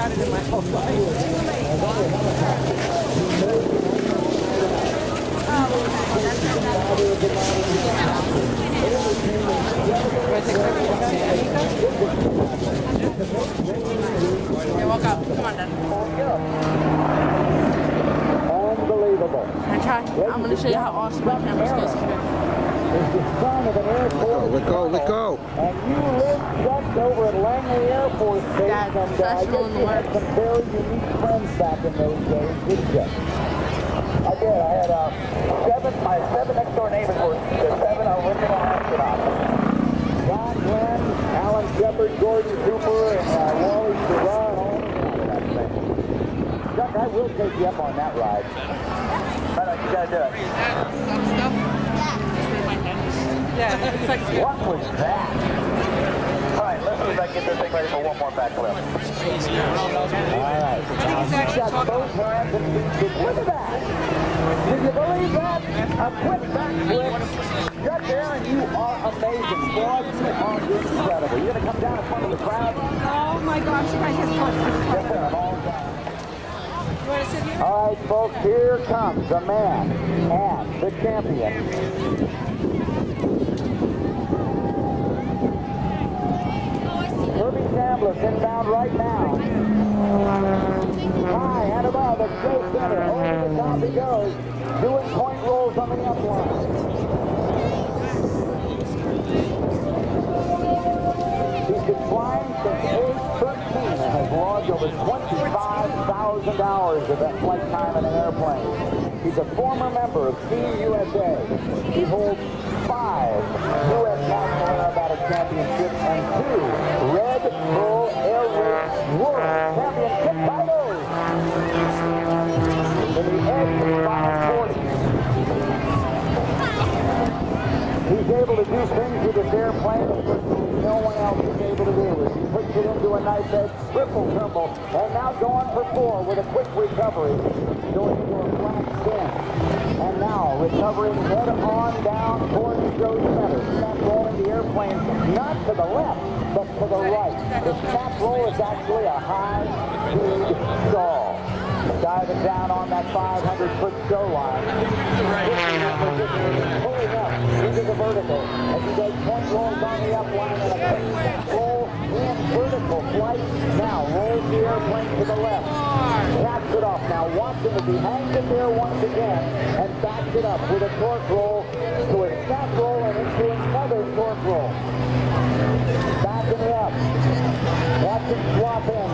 had it in my whole life. Yeah, walk up. Come on, Dad. Unbelievable. I'm going to show you how awesome my camera's supposed to be. Is the son of an Air Force. Let go. And you lived just over at Langley Air Force Base, Dad, and I guess you had some very unique friends back in those days, didn't you? I did. I had my seven next door neighbors were the seven original astronauts. John Glenn, Alan Shepard, Gordon Cooper, and Wally Schirra, and all of that thing. Chuck, I will take you up on that ride. I know, you gotta do it. Yeah, it's like... What was that? All right, let's see if I can get this thing ready for one more backflip. All right. You've got both hands and feet. Look at that. Did you believe that? A quick backflip. Shut there, and you are amazing. Boy, you are incredible. You're going to come down in front of the crowd. Oh my gosh, you guys just touched me. All right, folks, here comes the man and the champion. Kirby Chambliss inbound right now. High and above the show center. Over the top he goes. Doing point rolls on the up line. He's been flying since age 13 and has logged over 25,000 hours of that flight time in an airplane. He's a former member of Team USA. He holds 5 U.S. National Aerobatic Championships and 2 Red Bull Air Race World Championship titles. In the edge of 540. He's able to do things with this airplane that no one else is able to do. He puts it into a nice edge, triple tumble, and now going for 4 with a quick recovery. Going into a flat spin. And now recovering head on down towards the show center. Snap rolling the airplane not to the left, but to the right. The snap roll is actually a high-speed stall. Diving down on that 500-foot show line. Pulling up into the vertical as he does point rolls on the up line and a quick snap roll in vertical flight. Now rolls the airplane to the left. Backs it off. Now watch him as he hangs it there once again and backs it up with a torque roll to a snap roll and into another torque roll. Backing it up. Watch him swap in.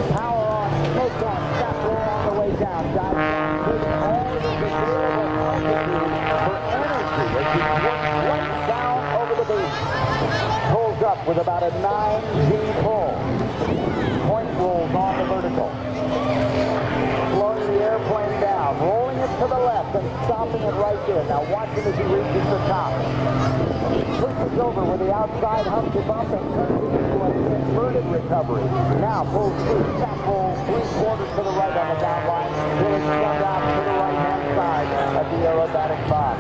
Power on, smoke on, snap roll on the way down. Dive down, taking all of the available altitude for energy as he works right down over the base. Pulls up with about a 9G pull. Point rolls on the vertical. Slowing the airplane down, rolling it to the left and stopping it right there. Now watch him as he reaches the top. Pushes over with the outside hump to bump and turns it into an inverted recovery. Now pulls through, snap roll, 3/4 to the right on the down line. Will extend out to the right-hand side of the aerobatic box.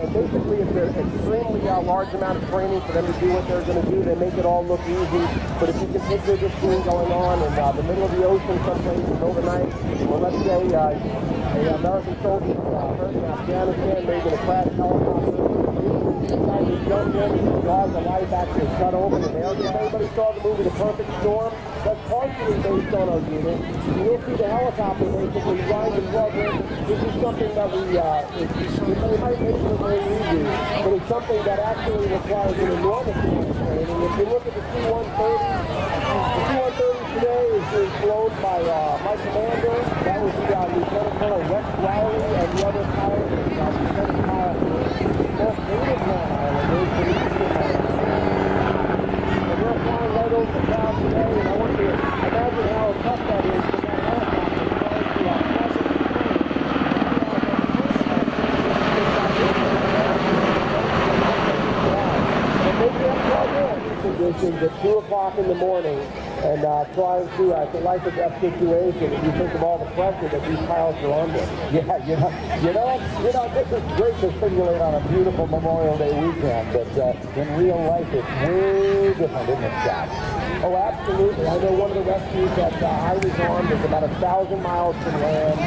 And basically, it's an extremely large amount of training for them to do what they're going to do. They make it all look easy. But if you can picture this thing going on in the middle of the ocean someplace overnight, well, let's say an American soldier hurt in Afghanistan, maybe in a crash helicopter, decided to jump in, draws the light back to cut open an air. Everybody saw the movie The Perfect Storm? That's partially based on our unit. You'll see the helicopter basically rise and plug in. This is something that we might make it very easy, but it's something that actually requires an enormous amount of training. If you look at the C-130, the C-130 today is flown by my commander. That was the Lieutenant Colonel Rex Riley and the other pilot, Lieutenant Colonel both native Islanders, but they're flying right over the crowd today, and I want you to imagine how tough that is for that helicopter. And they can't plug in conditions at 2 o'clock in the morning and trying to life or death situation. And you think of all the pressure that these pilots are under. Yeah, this is great to simulate on a beautiful Memorial Day weekend, but in real life it's way different, isn't it, Scott? Oh, absolutely. I know one of the rescues that I was on was about 1,000 miles from land.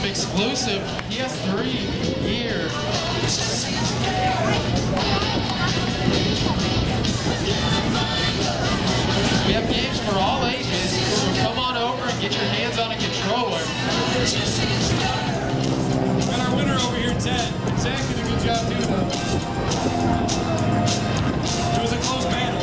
exclusive PS3 gear. We have games for all ages, so come on over and get your hands on a controller. Got our winner over here, Zach did a good job too, though. It was a close battle.